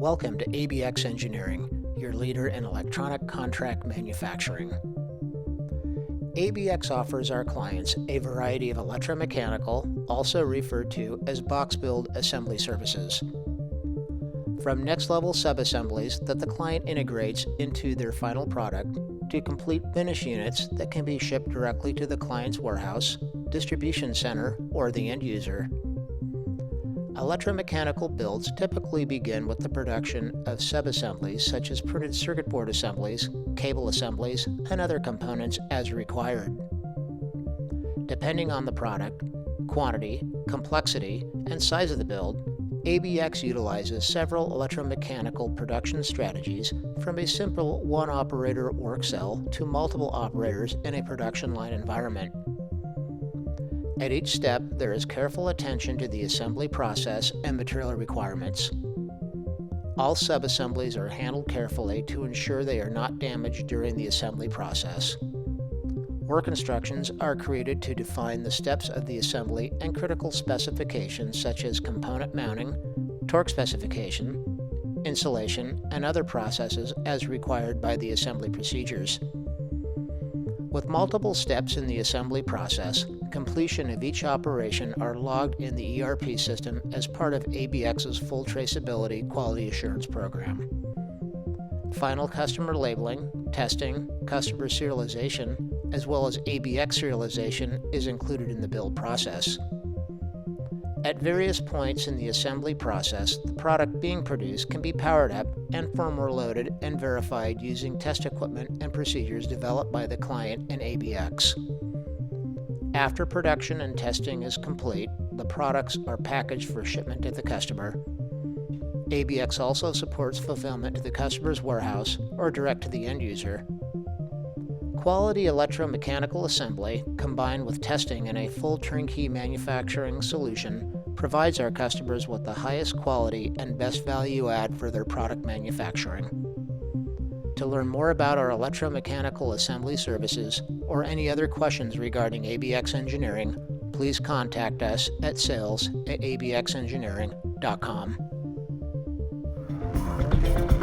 Welcome to ABX Engineering, your leader in electronic contract manufacturing. ABX offers our clients a variety of electromechanical, also referred to as box build assembly services. From next-level subassemblies that the client integrates into their final product, to complete finish units that can be shipped directly to the client's warehouse, distribution center, or the end user. Electromechanical builds typically begin with the production of subassemblies such as printed circuit board assemblies, cable assemblies, and other components as required. Depending on the product, quantity, complexity, and size of the build, ABX utilizes several electromechanical production strategies from a simple one-operator work cell to multiple operators in a production line environment. At each step, there is careful attention to the assembly process and material requirements. All subassemblies are handled carefully to ensure they are not damaged during the assembly process. Work instructions are created to define the steps of the assembly and critical specifications such as component mounting, torque specification, insulation, and other processes as required by the assembly procedures. With multiple steps in the assembly process, completion of each operation are logged in the ERP system as part of ABX's full traceability quality assurance program. Final customer labeling, testing, customer serialization, as well as ABX serialization is included in the build process. At various points in the assembly process, the product being produced can be powered up and firmware loaded and verified using test equipment and procedures developed by the client and ABX. After production and testing is complete, the products are packaged for shipment to the customer. ABX also supports fulfillment to the customer's warehouse or direct to the end user. Quality electromechanical assembly, combined with testing in a full turnkey manufacturing solution, provides our customers with the highest quality and best value add for their product manufacturing. To learn more about our electromechanical assembly services or any other questions regarding ABX Engineering, please contact us at sales@abxengineering.com.